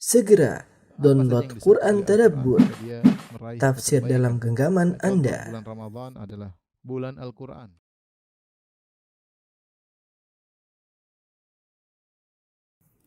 Segera download Quran Tadabbur, dia meraih tafsir kebaikan. dalam genggaman Contoh Anda. Bulan Ramadan adalah bulan Al-Quran.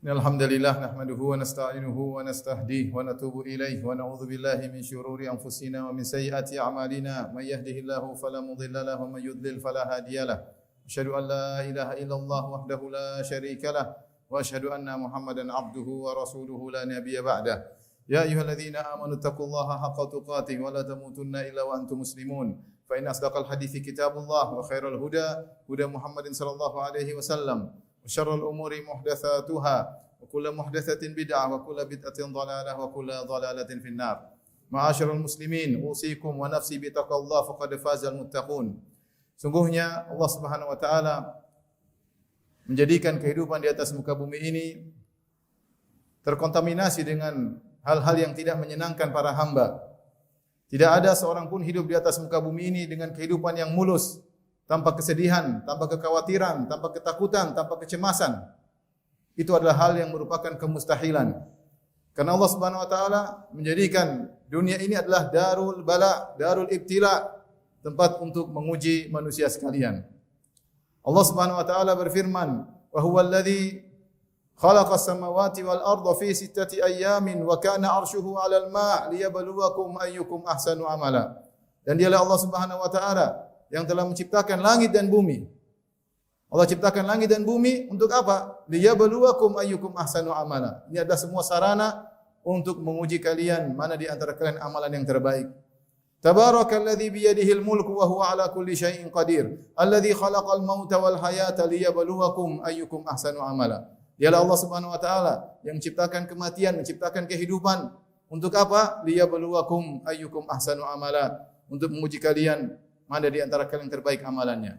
Alhamdulillah nahmaduhu wa nasta'inuhu wa nastahdihi wa natubu ilaihi wa na'udzu billahi min syururi anfusina wa min sayyiati a'malina may yahdihillahu fala mudilla lahu wa may yudlil fala hadiyalah. Asyhadu an la ilaha illallah wahdahu la syarika lah wa asyhadu anna Muhammadan abduhu wa rasuluhu la nabiyya ba'dah. Ya ayyuhalladzina amanu taqullaha haqqa tuqatih wa la tamutunna illa wa antum muslimun. Fa inna asdaqal hadithi kitabullah wa khairal huda huda Muhammadin sallallahu alaihi wasallam. Syarrul umuri muhdatsatuha wa kullu muhdatsatin bid'ah wa kullu bid'atin dhalalah wa kullu dhalalatin finnar. Ma'asyiral muslimin, usikum wa nafsi bi taqwallah faqad fazal muttaqun. Sungguhnya Allah Subhanahu wa taala menjadikan kehidupan di atas muka bumi ini terkontaminasi dengan hal-hal yang tidak menyenangkan para hamba. Tidak ada seorang pun hidup di atas muka bumi ini dengan kehidupan yang mulus, tanpa kesedihan, tanpa kekhawatiran, tanpa ketakutan, tanpa kecemasan. Itu adalah hal yang merupakan kemustahilan. Karena Allah Subhanahu wa taala menjadikan dunia ini adalah darul bala, darul ibtila, tempat untuk menguji manusia sekalian. Allah Subhanahu wa taala berfirman, "Wa huwal ladzi khalaqas samawati wal arda fi sittati ayyamin wa kana 'arshuhu 'alal ma' liyabluwakum ayyukum ahsanu amala." Dan dialah Allah Subhanahu wa taala yang telah menciptakan langit dan bumi. Allah ciptakan langit dan bumi untuk apa? Liyabluwakum ayyukum ahsanu amala. Ini adalah semua sarana untuk menguji kalian mana di antara kalian amalan yang terbaik. Tabarakalladzi biyadihil mulku wa huwa ala kulli syai'in qadir. Alladzi khalaqal mauta wal hayata liyabluwakum ayyukum ahsanu amala. Dialah Allah Subhanahu wa taala yang menciptakan kematian, menciptakan kehidupan. Untuk apa? Liyabluwakum ayyukum ahsanu amala. Untuk menguji kalian mana di antara kalian terbaik amalannya.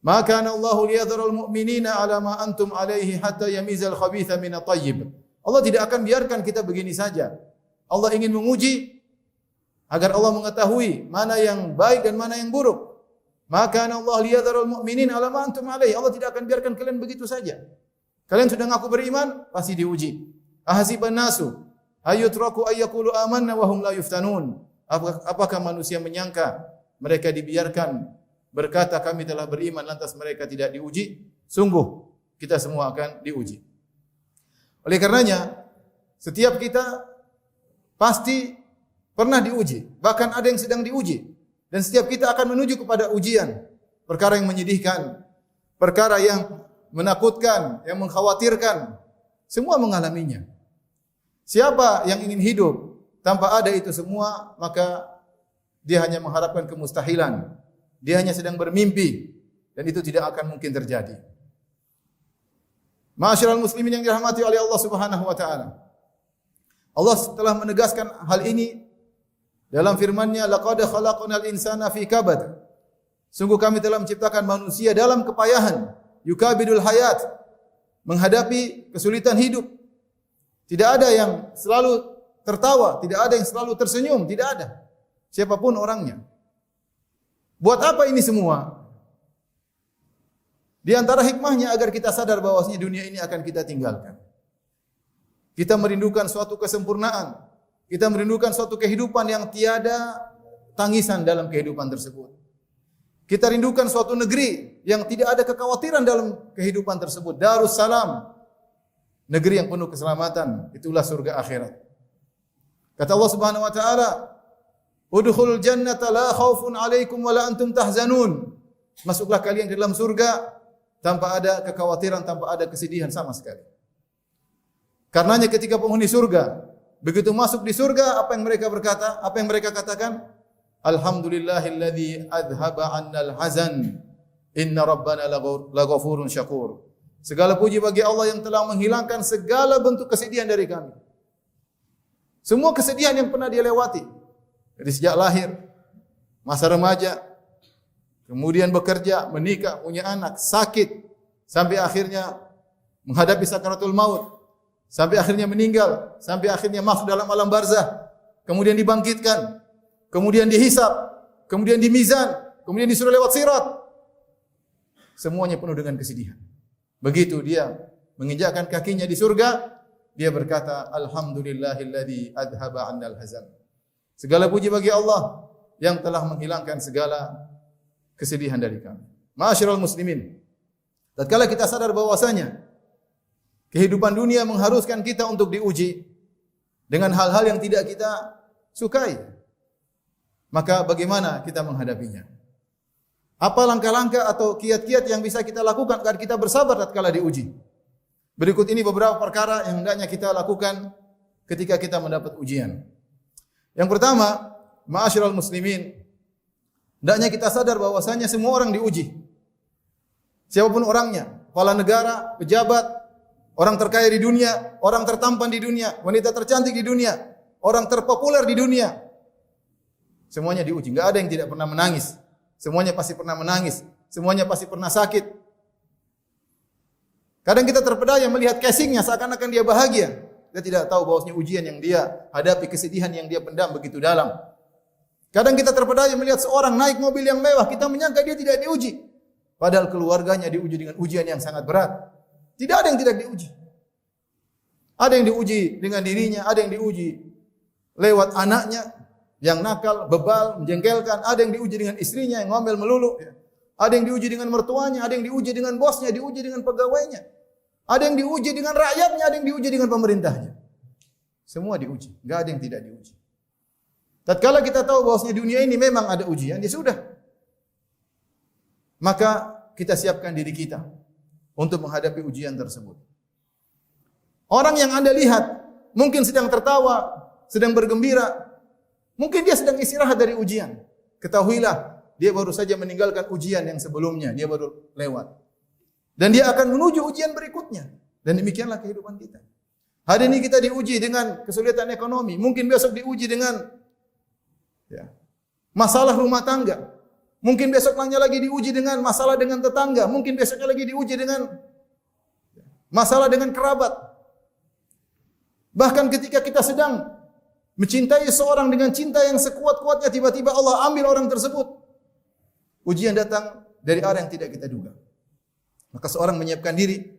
Maka Allahu liyadharul mu'minina ala ma antum alaihi hatta yamizal khabitha minat thayyib. Allah tidak akan biarkan kita begini saja. Allah ingin menguji agar Allah mengetahui mana yang baik dan mana yang buruk. Maka Allah liyadharul mu'minina ala ma antum alaihi. Allah tidak akan biarkan kalian begitu saja. Kalian sudah ngaku beriman, pasti diuji. Ahasiban nasu ayutraku ayyaqulu amanna wa hum la yuftanun. Apakah manusia menyangka mereka dibiarkan berkata kami telah beriman lantas mereka tidak diuji? Sungguh kita semua akan diuji. Oleh karenanya setiap kita pasti pernah diuji, bahkan ada yang sedang diuji, dan setiap kita akan menuju kepada ujian, perkara yang menyedihkan, perkara yang menakutkan, yang mengkhawatirkan, semua mengalaminya. Siapa yang ingin hidup tanpa ada itu semua, maka dia hanya mengharapkan kemustahilan. Dia hanya sedang bermimpi dan itu tidak akan mungkin terjadi. Ma'asyiral muslimin yang dirahmati oleh Allah Subhanahu wa taala. Allah telah menegaskan hal ini dalam firman-Nya, "Laqad khalaqnal insana fi kabad." Sungguh kami telah menciptakan manusia dalam kepayahan, yukabidul hayat, menghadapi kesulitan hidup. Tidak ada yang selalu tertawa, tidak ada yang selalu tersenyum, tidak ada. Siapapun orangnya. Buat apa ini semua? Di antara hikmahnya agar kita sadar bahwasanya dunia ini akan kita tinggalkan. Kita merindukan suatu kesempurnaan. Kita merindukan suatu kehidupan yang tiada tangisan dalam kehidupan tersebut. Kita rindukan suatu negeri yang tidak ada kekhawatiran dalam kehidupan tersebut. Darussalam. Negeri yang penuh keselamatan. Itulah surga akhirat. Kata Allah Subhanahu wa taala, "Udkhulul jannata la khaufun 'alaikum wa la antum tahzanun." Masuklah kalian ke dalam surga tanpa ada kekhawatiran, tanpa ada kesedihan sama sekali. Karenanya ketika penghuni surga begitu masuk di surga, apa yang mereka berkata? Apa yang mereka katakan? Alhamdulillahilladzi adhaba 'annal hazan. Inna rabbana laghafurun syakur. Segala puji bagi Allah yang telah menghilangkan segala bentuk kesedihan dari kami. Semua kesedihan yang pernah dia lewati. Dari sejak lahir, masa remaja, kemudian bekerja, menikah, punya anak, sakit, sampai akhirnya menghadapi sakaratul maut, sampai akhirnya meninggal, sampai akhirnya masuk dalam alam barzah, kemudian dibangkitkan, kemudian dihisab, kemudian dimizan, kemudian disuruh lewat sirat. Semuanya penuh dengan kesedihan. Begitu dia menginjakkan kakinya di surga, dia berkata, alhamdulillahilladzi adhaba 'annal hazan. Segala puji bagi Allah yang telah menghilangkan segala kesedihan dari kami. Ma'asyiral muslimin, tatkala kita sadar bahwasanya kehidupan dunia mengharuskan kita untuk diuji dengan hal-hal yang tidak kita sukai, maka bagaimana kita menghadapinya? Apa langkah-langkah atau kiat-kiat yang bisa kita lakukan agar kita bersabar tatkala diuji? Berikut ini beberapa perkara yang hendaknya kita lakukan ketika kita mendapat ujian. Yang pertama, ma'asyiral muslimin, hendaknya kita sadar bahwasanya semua orang diuji. Siapapun orangnya, kepala negara, pejabat, orang terkaya di dunia, orang tertampan di dunia, wanita tercantik di dunia, orang terpopuler di dunia. Semuanya diuji. Enggak ada yang tidak pernah menangis. Semuanya pasti pernah menangis. Semuanya pasti pernah sakit. Kadang kita terpedaya melihat casingnya seakan-akan dia bahagia. Dia tidak tahu bahwasanya ujian yang dia hadapi, kesedihan yang dia pendam begitu dalam. Kadang kita terpedaya melihat seorang naik mobil yang mewah, kita menyangka dia tidak diuji. Padahal keluarganya diuji dengan ujian yang sangat berat. Tidak ada yang tidak diuji. Ada yang diuji dengan dirinya, ada yang diuji lewat anaknya yang nakal, bebal, menjengkelkan, ada yang diuji dengan istrinya yang ngomel melulu, ada yang diuji dengan mertuanya, ada yang diuji dengan bosnya, diuji dengan pegawainya, ada yang diuji dengan rakyatnya, ada yang diuji dengan pemerintahnya. Semua diuji, enggak ada yang tidak diuji. Tatkala kita tahu bahwasanya dunia ini memang ada ujian, ya sudah. Maka kita siapkan diri kita untuk menghadapi ujian tersebut. Orang yang Anda lihat mungkin sedang tertawa, sedang bergembira, mungkin dia sedang istirahat dari ujian. Ketahuilah, dia baru saja meninggalkan ujian yang sebelumnya, dia baru lewat. Dan dia akan menuju ujian berikutnya. Dan demikianlah kehidupan kita. Hari ini kita diuji dengan kesulitan ekonomi, mungkin besok diuji dengan masalah rumah tangga. Mungkin besoknya lagi diuji dengan masalah dengan tetangga. Mungkin besoknya lagi diuji dengan masalah dengan kerabat. Bahkan ketika kita sedang mencintai seorang dengan cinta yang sekuat-kuatnya, tiba-tiba Allah ambil orang tersebut. Ujian datang dari arah yang tidak kita duga. Maka seorang menyiapkan diri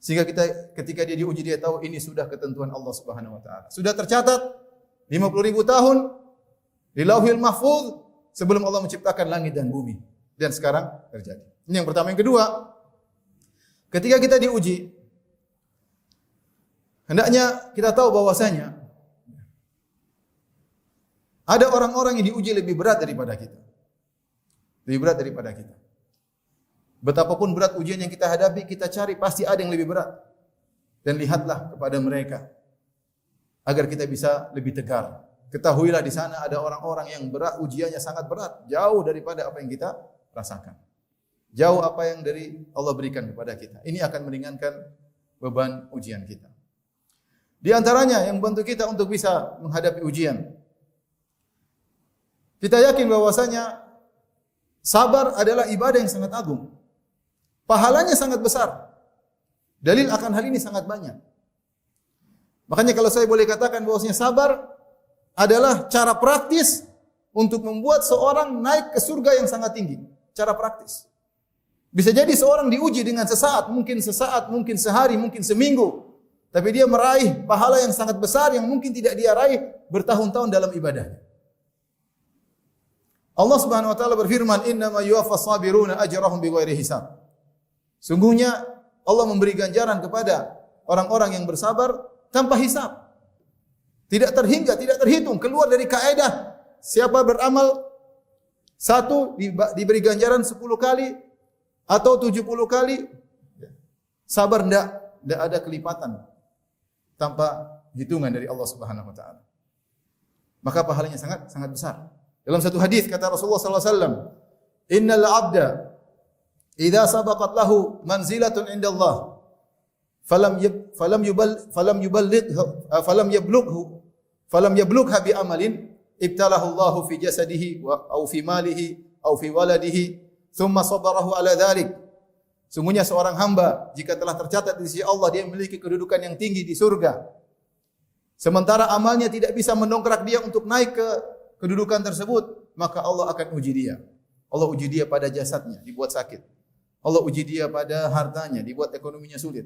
sehingga ketika dia diuji, dia tahu ini sudah ketentuan Allah Subhanahu wa taala. Sudah tercatat 50.000 tahun di Lauhil Mahfuz sebelum Allah menciptakan langit dan bumi. Dan sekarang terjadi. Ini yang pertama. Yang kedua, ketika kita diuji, hendaknya kita tahu bahwasanya ada orang-orang yang diuji lebih berat daripada kita. Lebih berat daripada kita. Betapapun berat ujian yang kita hadapi, kita cari pasti ada yang lebih berat. Dan lihatlah kepada mereka agar kita bisa lebih tegar. Ketahuilah di sana ada orang-orang yang berat, ujiannya sangat berat, jauh daripada apa yang kita rasakan. Jauh apa yang dari Allah berikan kepada kita. Ini akan meringankan beban ujian kita. Di antaranya yang membantu kita untuk bisa menghadapi ujian. Kita yakin bahwasanya sabar adalah ibadah yang sangat agung. Pahalanya sangat besar. Dalil akan hal ini sangat banyak. Makanya kalau saya boleh katakan bahwasanya sabar adalah cara praktis untuk membuat seorang naik ke surga yang sangat tinggi. Cara praktis. Bisa jadi seorang diuji dengan sesaat, mungkin sehari, mungkin seminggu. Tapi dia meraih pahala yang sangat besar yang mungkin tidak dia raih bertahun-tahun dalam ibadahnya. Allah Subhanahu wa taala berfirman, "Innama yuwaffas sabiruna ajrahum bighairi hisab." Sungguhnya Allah memberi ganjaran kepada orang-orang yang bersabar tanpa hisab. Tidak terhingga, tidak terhitung, keluar dari kaedah. Siapa beramal 1 diberi ganjaran 10 kali atau 70 kali. Sabar tidak ada kelipatan tanpa hitungan dari Allah Subhanahu wa taala. Maka pahalanya sangat sangat besar. Dalam satu hadis kata Rasulullah sallallahu alaihi wasallam, "Innal 'abda idza sabaqat lahu manzilatun 'inda Allah falam yablugha bi amalin ibtalahu Allahu fi jasadihi au fi malihi au fi waladihi thumma sabarahu ala dzalik." Sungguhnya seorang hamba jika telah tercatat di sisi Allah dia memiliki kedudukan yang tinggi di surga, sementara amalnya tidak bisa mendongkrak dia untuk naik ke kedudukan tersebut, maka Allah akan uji dia. Allah uji dia pada jasadnya, dibuat sakit. Allah uji dia pada hartanya, dibuat ekonominya sulit.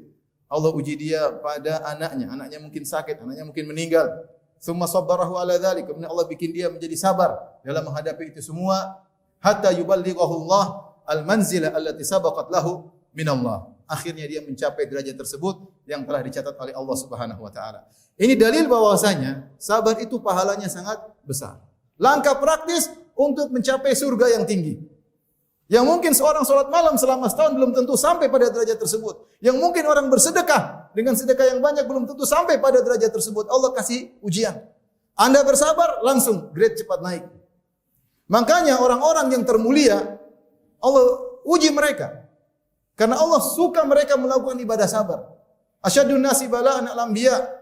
Allah uji dia pada anaknya. Anaknya mungkin sakit, anaknya mungkin meninggal. Tsumma sabbarahu ala dzalik. Kemudian Allah bikin dia menjadi sabar dalam menghadapi itu semua hatta yuballighahu Allah al-manzilah allati sabaqat lahu min Allah. Akhirnya dia mencapai derajat tersebut yang telah dicatat oleh Allah Subhanahu wa taala. Ini dalil bahwasanya sabar itu pahalanya sangat besar. Langkah praktis untuk mencapai surga yang tinggi. Yang mungkin seorang sholat malam selama setahun belum tentu sampai pada derajat tersebut. Yang mungkin orang bersedekah dengan sedekah yang banyak belum tentu sampai pada derajat tersebut. Allah kasih ujian. Anda bersabar, langsung grade cepat naik. Makanya orang-orang yang termulia, Allah uji mereka. Karena Allah suka mereka melakukan ibadah sabar. Asyadun nasi bala'an al-anbiya.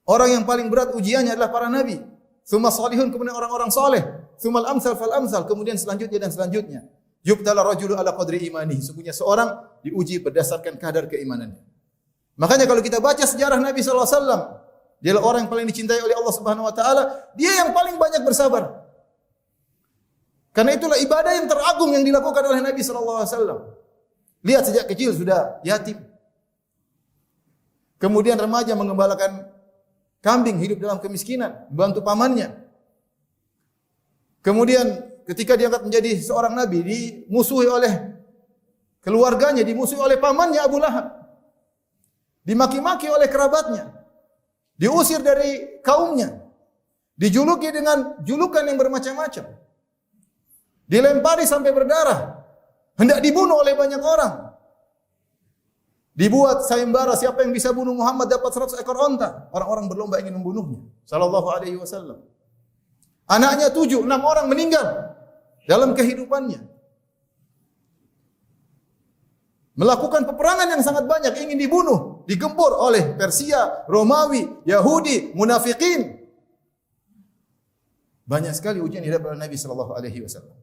Orang yang paling berat ujiannya adalah para nabi. Tsumma salihun, kemudian orang-orang saleh. Tsummal amsal fal amsal, kemudian selanjutnya dan selanjutnya. Yubtala rajulu ala qadri imani. Sesungguhnya seorang diuji berdasarkan kadar keimanannya. Makanya kalau kita baca sejarah Nabi sallallahu alaihi wasallam, dialah orang yang paling dicintai oleh Allah Subhanahu wa taala, dia yang paling banyak bersabar. Karena itulah ibadah yang teragung yang dilakukan oleh Nabi sallallahu alaihi wasallam. Lihat sejak kecil sudah yatim. Kemudian remaja mengembalakan kambing, hidup dalam kemiskinan, membantu pamannya. Kemudian ketika diangkat menjadi seorang nabi, dimusuhi oleh keluarganya, dimusuhi oleh pamannya Abu Lahab. Dimaki-maki oleh kerabatnya. Diusir dari kaumnya. Dijuluki dengan julukan yang bermacam-macam. Dilempari sampai berdarah. Hendak dibunuh oleh banyak orang. Dibuat sayembara, siapa yang bisa bunuh Muhammad dapat 100 ekor onta. Orang-orang berlomba ingin membunuhnya. Sallallahu alaihi wasallam. Anaknya 7, 6 orang meninggal dalam kehidupannya. Melakukan peperangan yang sangat banyak, ingin dibunuh, digempur oleh Persia, Romawi, Yahudi, munafikin. Banyak sekali ujian yang dihadapi oleh Nabi sallallahu alaihi wasallam.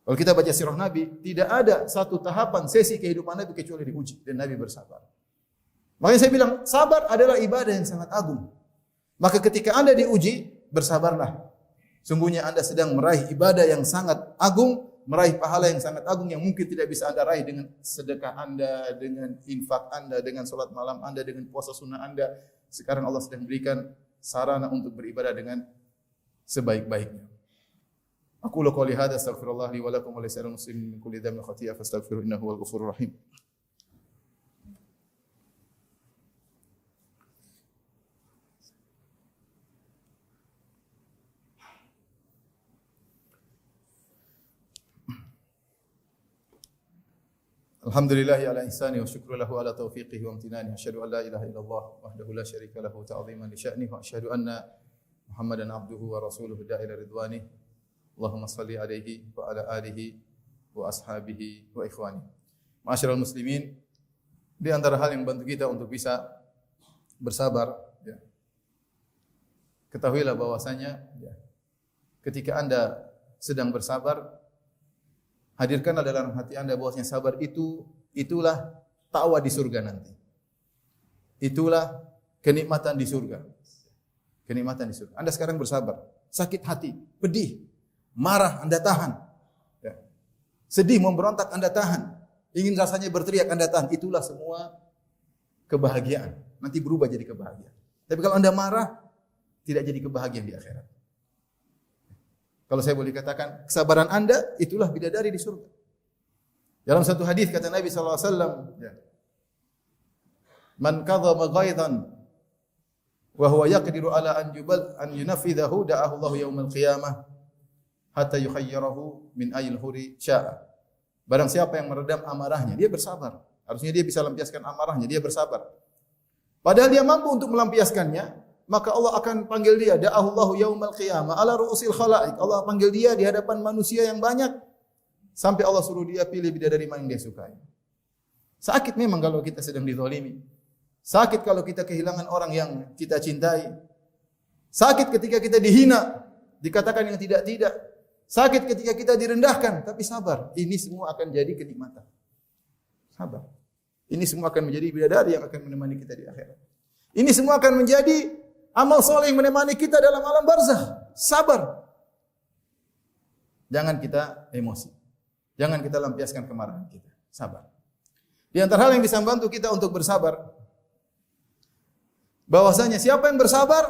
Kalau kita baca sirah Nabi, tidak ada satu tahapan sesi kehidupan Nabi kecuali diuji dan Nabi bersabar. Makanya saya bilang, sabar adalah ibadah yang sangat agung. Maka ketika Anda diuji, bersabarlah. Sungguhnya Anda sedang meraih ibadah yang sangat agung, meraih pahala yang sangat agung yang mungkin tidak bisa Anda raih dengan sedekah Anda, dengan infak Anda, dengan salat malam Anda, dengan puasa sunnah Anda. Sekarang Allah sedang berikan sarana untuk beribadah dengan sebaik-baiknya. Aku qouli hadza astaghfirullah li wa lakum wa lisa'iril muslimin min kulli dhanbin khati'ah fastaghfiruhu innahu huwal ghafurur rahim. Alhamdulillahi ala ihsani wa syukru lahu ala taufiqihi wa amtinani. Asyhadu an la ilaha illallah wahdahu la syarika lahu ta'ziman li sya'nihi wa asyhadu anna Muhammadan abduhu wa rasuluhu da'ila ridwani. Allahumma salli alaihi wa ala alihi wa ashabihi wa ikhwani. Ma'asyiral muslimin, di antara hal yang membantu kita untuk bisa bersabar, ya, ketahuilah bahwasanya ya, ketika Anda sedang bersabar, hadirkanlah dalam hati Anda bahwasanya sabar itulah takwa di surga nanti. Itulah kenikmatan di surga. Kenikmatan di surga. Anda sekarang bersabar, sakit hati, pedih, marah Anda tahan. Ya. Sedih, memberontak Anda tahan. Ingin rasanya berteriak Anda tahan. Itulah semua kebahagiaan. Nanti berubah jadi kebahagiaan. Tapi kalau Anda marah, tidak jadi kebahagiaan di akhirat. Kalau saya boleh katakan, kesabaran Anda itulah bidadari di surga. Dalam satu hadis kata Nabi sallallahu alaihi wasallam, ya, man kadhaba ghaidan wa huwa yaqdiru ala an yunafidhahu da'ahu Allah yaumil qiyamah hatta yukhayyirahu min ayil huri sya'a. Barang siapa yang meredam amarahnya, dia bersabar. Harusnya dia bisa lampiaskan amarahnya, dia bersabar. Padahal dia mampu untuk melampiaskannya, maka Allah akan panggil dia, da'ahu Allahu yaumal qiyamah ala ru'usil khalaik. Allah panggil dia di hadapan manusia yang banyak sampai Allah suruh dia pilih bidadari mana yang dia sukai. Sakit memang kalau kita sedang dizalimi. Sakit kalau kita kehilangan orang yang kita cintai. Sakit ketika kita dihina, dikatakan yang tidak-tidak. Sakit ketika kita direndahkan, tapi sabar. Ini semua akan jadi kenikmatan. Sabar. Ini semua akan menjadi bidadari yang akan menemani kita di akhirat. Ini semua akan menjadi amal soleh yang menemani kita dalam alam barzakh. Sabar. Jangan kita emosi. Jangan kita lampiaskan kemarahan kita. Sabar. Di antara hal yang bisa membantu kita untuk bersabar, bahwasanya siapa yang bersabar,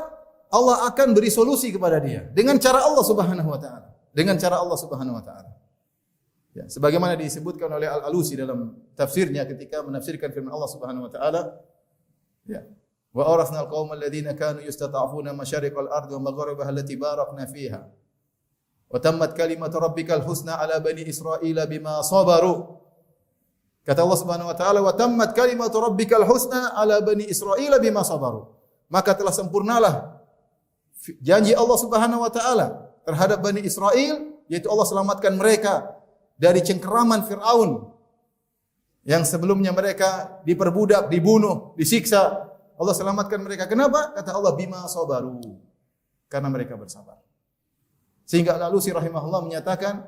Allah akan beri solusi kepada dia dengan cara Allah Subhanahu wa taala. Dengan cara Allah Subhanahu wa taala. Ya, sebagaimana disebutkan oleh Al-Alusi dalam tafsirnya ketika menafsirkan firman Allah Subhanahu wa taala, ya. Wa awrathna al-qauma alladziina kaanu yastata'funa masyariqal ardi wa magharibaha allati barakna fiha. Wa tammat kalimatu rabbikal husna 'ala bani Israila bima sabaru. Kata Allah Subhanahu wa taala, wa tammat kalimatu rabbikal husna 'ala bani Israila bima sabaru. Maka telah sempurnalah janji Allah Subhanahu wa taala terhadap Bani Israel, yaitu Allah selamatkan mereka dari cengkeraman Fir'aun yang sebelumnya mereka diperbudak, dibunuh, disiksa. Allah selamatkan mereka. Kenapa? Kata Allah, bima sabaru. Karena mereka bersabar. Sehingga Al-Alusi rahimahullah menyatakan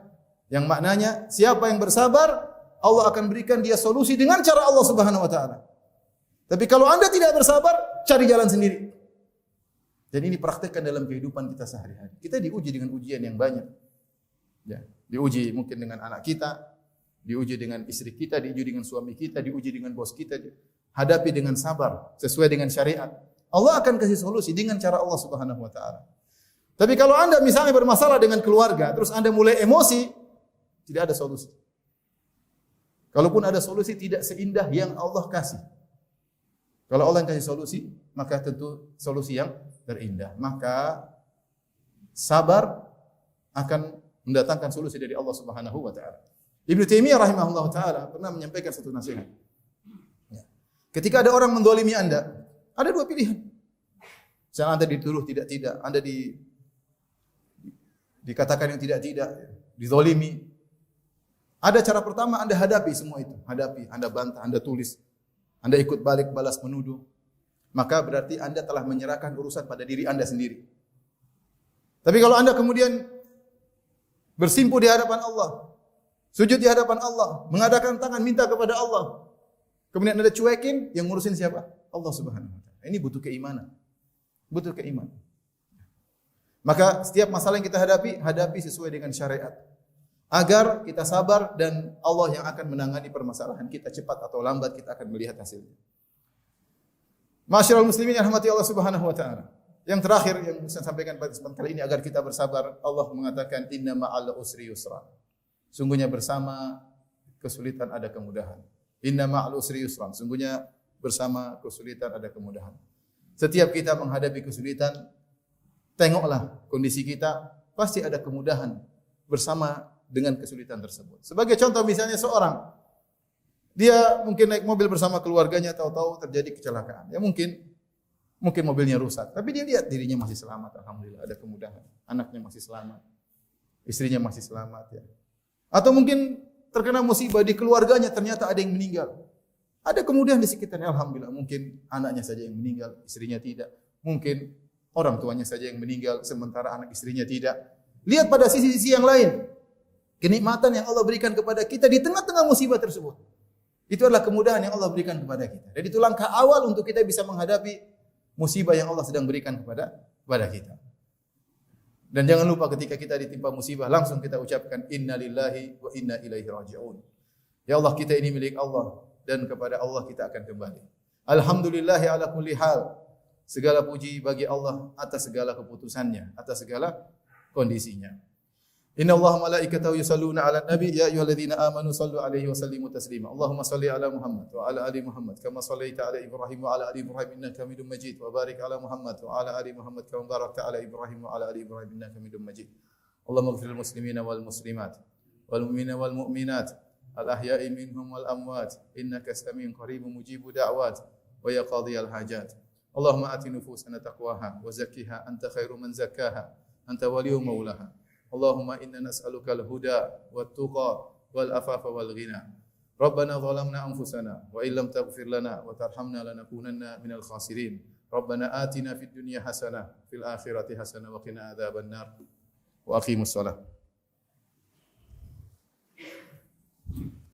yang maknanya siapa yang bersabar, Allah akan berikan dia solusi dengan cara Allah Subhanahu wa taala. Tapi kalau Anda tidak bersabar, cari jalan sendiri. Dan ini praktekkan dalam kehidupan kita sehari-hari. Kita diuji dengan ujian yang banyak. Ya, diuji mungkin dengan anak kita, diuji dengan istri kita, diuji dengan suami kita, diuji dengan bos kita. Hadapi dengan sabar, sesuai dengan syariat. Allah akan kasih solusi dengan cara Allah Subhanahu wa taala. Tapi kalau Anda misalnya bermasalah dengan keluarga, terus Anda mulai emosi, tidak ada solusi. Kalaupun ada solusi, tidak seindah yang Allah kasih. Kalau Allah yang kasih solusi, maka tentu solusi yang terindah. Maka sabar akan mendatangkan solusi dari Allah Subhanahu wa taala. Ibnu Taimiyah rahimahullah taala pernah menyampaikan satu nasihat. Ketika ada orang mendolimi Anda, ada dua pilihan. Misalnya Anda dituduh tidak-tidak, Anda dikatakan yang tidak-tidak, dizolimi. Ada cara pertama, Anda hadapi semua itu. Hadapi, Anda bantah, Anda tulis. Anda ikut balik, balas menuduh. Maka berarti Anda telah menyerahkan urusan pada diri Anda sendiri. Tapi kalau Anda kemudian bersimpuh di hadapan Allah, sujud di hadapan Allah, mengadakan tangan minta kepada Allah, kemudian Anda cuekin, yang ngurusin siapa? Allah Subhanahu wa taala. Ini butuh keimanan. Butuh keimanan. Maka setiap masalah yang kita hadapi, hadapi sesuai dengan syariat. Agar kita sabar dan Allah yang akan menangani permasalahan kita, cepat atau lambat kita akan melihat hasilnya. Ma'asyiral muslimin yang rahmati Allah Subhanahu wa taala. Yang terakhir yang saya sampaikan pada kesempatan kali ini agar kita bersabar, Allah mengatakan inna ma'al usri yusra. Sungguhnya bersama kesulitan ada kemudahan. Inna ma'al usri yusra. Sungguhnya bersama kesulitan ada kemudahan. Setiap kita menghadapi kesulitan, tengoklah kondisi kita, pasti ada kemudahan bersama dengan kesulitan tersebut. Sebagai contoh misalnya seorang, dia mungkin naik mobil bersama keluarganya, tahu-tahu terjadi kecelakaan. Ya mungkin mobilnya rusak, tapi dia lihat dirinya masih selamat, alhamdulillah ada kemudahan. Anaknya masih selamat, istrinya masih selamat ya. Atau mungkin terkena musibah di keluarganya, ternyata ada yang meninggal. Ada kemudahan di sekitarnya, alhamdulillah. Mungkin anaknya saja yang meninggal, istrinya tidak. Mungkin orang tuanya saja yang meninggal, sementara anak istrinya tidak. Lihat pada sisi-sisi yang lain. Kenikmatan yang Allah berikan kepada kita di tengah-tengah musibah tersebut. Itu adalah kemudahan yang Allah berikan kepada kita. Dan itu langkah awal untuk kita bisa menghadapi musibah yang Allah sedang berikan kepada kita. Dan jangan lupa ketika kita ditimpa musibah, langsung kita ucapkan inna lillahi wa inna ilaihi raji'un. Ya Allah, kita ini milik Allah dan kepada Allah kita akan kembali. Alhamdulillahi ala kulli hal. Segala puji bagi Allah atas segala keputusannya, atas segala kondisinya. Inna Allah malaikatahu yusalluna ala nabi ya ayyuhalladzina amanu sallu alaihi wa sallimu taslima. Allahumma salli ala Muhammad wa ala ali Muhammad kama sallaita ala Ibrahim wa ala ali Ibrahim innaka Hamidum Majid wa barik ala Muhammad wa ala ali Muhammad kama barakta ala Ibrahim wa ala ali Ibrahim innaka Hamidum Majid. Allahumma ighfir lil muslimina wal muslimat wal mu'minina wal mu'minat al ahya'i minhum wal amwat innaka samiun qaribun mujibud da'wat wa ya qadhiyal hajat. Allahumma ati nufusana taqwaha wa zakkiha anta khairu man zakkaha anta waliyyu maulaha. Allahumma inna nas'aluka al-huda wat-tuqa wal-afafa wal-ghina. Rabbana zalamna anfusana wa illam taghfir lana wa tarhamna lanakunanna minal khasirin. Rabbana atina fid dunya hasanah fil akhirati hasanah wa qina adzabannar. Wa aqimus shalah.